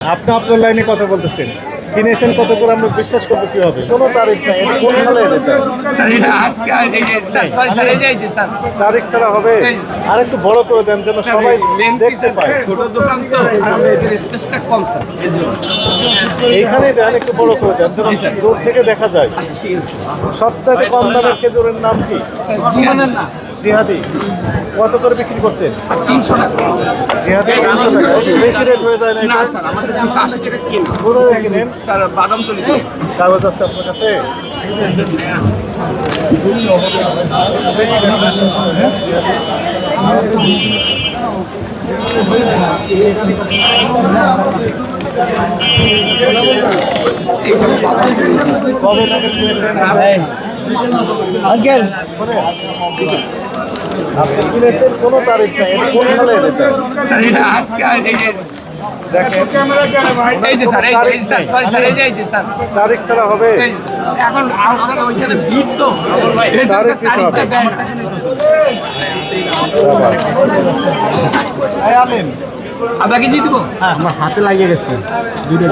আপনি আপনার লাইনে কথা বলতেছেন, কিনেছেন কত করে আমরা বিশ্বাস করবো কিভাবে? কোনো তারিখ নাই, এটা কোন সালে এটা? তারিখ ছাড়া হবে? আর একটু বড় করে দেন যেন সবাই দেখতে পায়। ছোট দোকান তো স্পেসটা কম স্যার। এইখানেই দেন, একটু বড় করে দেন যেন দূর থেকে দেখা যায়। সবচাইতে কম দামের খেজুরের নাম কি? জিহাদি। কত করে বিক্রি করছেন? 300 টাকা। জিহাদি 300 টাকা। বেশি রেট হয়ে যায় না না এটা? স্যার, আমাদের 280 টাকা কিলো। কোথায় কিনেন? স্যার বাদামতলি। কাগজ আছে আপনার কাছে? বেশি রেট। কবে নাগাদ কিনেছেন? আঙ্কেল আপনি কিনেছেন কোনো তারিখ নাই, এটা কোন সালে এটা? স্যার এটা আজকে দেখেন এই যে স্যার, এই যে স্যার, সরি স্যার, এই যে স্যার, তারিখ ছাড়া হবে? এই যে স্যার। এখন স্যার ওইখানে ভিড় তো এই যে তারিখ দিতে হবে। তারিখটা দেন। আধা কেজি দিব? আমার হাতে লাগিয়ে গেছে।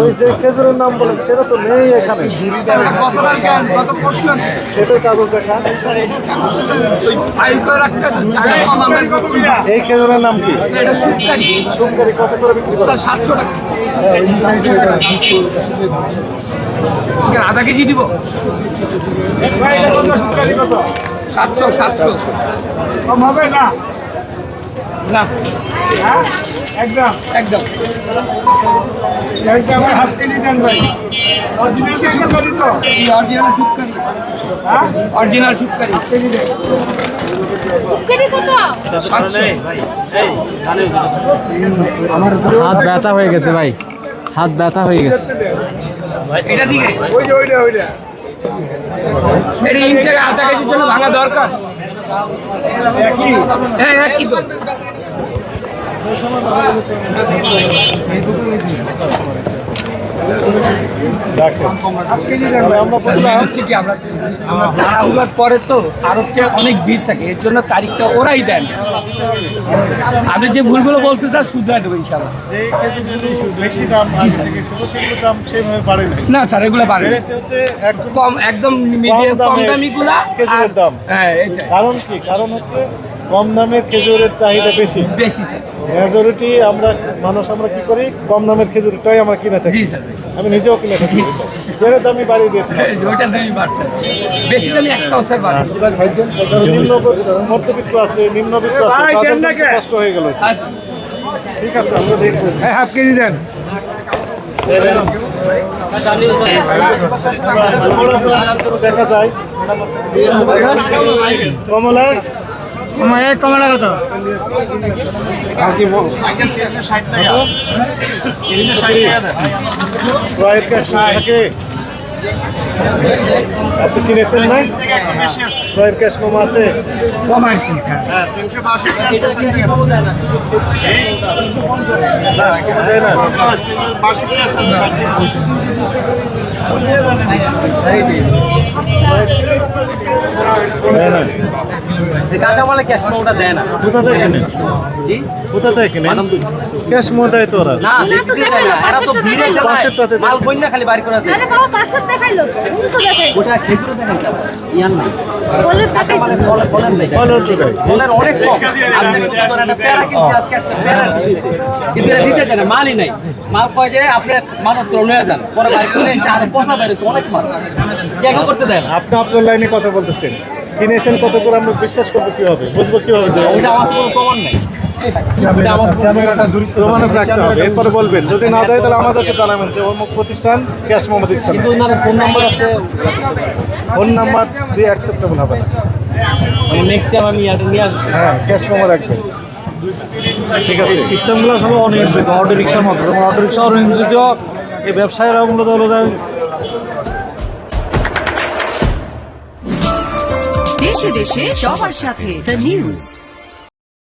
ওই যে খেজুরের নাম বলেন সেটা তো নেই এখানে। স্যার ওটা গতকালকে গত পরশু আছে। সেটার কাগজ দেখা। কাগজটা স্যার ওই ফাইল করে রাখতে হবে, জায়গা কম আমরা এই খেজুরের নাম কি? স্যার এটা সুটকারি। সুন্দরী কত করে বিক্রি করেন? স্যার 700 টাকা। আধা কেজি দিব? 700 কম হবে না? না হ্যাঁ একদম একদম। এইটা আমার হাফ কেজি দেন ভাই। অরিজিনাল চেষ্টা করি তো। এই অরিজিনাল সুটকারি। হ্যাঁ অরিজিনাল সুটকারি। কেজি দেন। 700। আমার হাত ব্যথা হয়ে গেছে ভাই, হাত ব্যথা হয়ে গেছে। এটা দিকে ওইটা এটা ইনটেক আধা কেজির জন্য ভাঙা দরকার। একই হ্যাঁ হ্যাঁ কি তো দেখেন হাফ কেজি দেন তাহলে ভাই। আমরা স্যার, বললাম হচ্ছে কি আমরা তাড়াহুড়ার পরে তো আরবকে অনেক ভিড় থাকে, এর জন্য তারিখটা ওরাই দেন। আপনি যে ভুলগুলো বলছেন স্যার শুধরাই দেবো ইনশাল্লাহ। যে খেজুরের বেশি দাম আজকে গেছিল সেগুলোর দাম সেভাবে বাড়ে নাই। না স্যার এগুলো পারে বেড়েছে হচ্ছে একদম কম, একদম মিডিয়াম কম দামের দামিগুলা খেজুরের দাম। হ্যাঁ এইটাই কারণ কি? কারণ হচ্ছে কম দামের খেজুরের চাহিদা বেশি। বেশি স্যার। মেজরিটি আমরা আমরা কি করি? কম দামের খেজুরটাই আমরা কিনে থাকি। জি স্যার। আমি নিজেও কিনে থাকি। এর দামই বাড়িয়ে দিয়েছি। ওইটা দামি বাড়ছে, বেশি দামি একটাও স্যার বাড়ে। যারা মধ্যবিত্ত আছে, নিম্নবিত্ত আছে, ভাই, তাদের দেন না জন্য কে? কষ্ট হয়ে গেল। আচ্ছা, ঠিক আছে, আমরা দেখবো। হ্যাঁ হাফ কেজি দেন। দেখা যায় কমলা কমলা কত? রয়ের ক্যাশ থাকে। আপনি কিনেছেন না? রয়ের ক্যাশ মামা আছে। দেয় না। দেয় না। কাঁচামালে ক্যাশ ওটা দেয় না। কোথা থেকে কেনেন? কোথা থেকে কেনেন? ক্যাশ মো দেয় তো ওরা। না দেখতে দেয় না, এটা তো ভিড়ে পাশেরটাতে দেয়। মাল বন্যা খালি বাড়ি করে দেয়। আরে বাবা পাঁচশো দেখাইলো উনি তো দেখাই ওটা খেজুরে দেখেন ইয়ান নাই, বলে দেখাই বলেন নাই, ফলন তো দেয়। বলের অনেক কম। আপনি শুধু ধরেন একটা প্যারা কিনছি আজকে, একটা প্যারা কিনছি, কিন্তু এটা দিতে চায় না, মালই নাই। মাল কয় যে আপনি মাদক করে নিয়ে যান, পরে বাড়ি করে এসে আরো পচা বেরোচ্ছে অনেক মাল, চেকও করতে দেয় না। আপনি আপনার লাইনে কথা বলতেছেন, কিনেছেন কত করে আমরা বিশ্বাস করবো কিভাবে? বুঝবো কিভাবে যে ওইটা আমার কোনো প্রমাণ নাই, ওইটা আমার প্রমাণক রাখতে হবে। এরপরে বলবেন, যদি না দেয় তাহলে আমাদেরকে জানাবেন যে অমুক প্রতিষ্ঠান ক্যাশ মোমো দিচ্ছে না। কিন্তু ওনার ফোন নাম্বার আছে, ফোন নাম্বার দিয়ে অ্যাকসেপ্টেবল হবে না। নেক্সট টাইম আমি এটা নিয়ে আসবো। হ্যাঁ, ক্যাশ মোমো রাখবেন। ঠিক আছে। সিস্টেমগুলো সব অনেক অটো রিক্সার মতো, যেমন অটো রিক্সা অনিয়ন্ত্রিত, এই ব্যবসায়ীরা মূলত হলো দেশে দেশে সবার সাথে দ্য নিউজ।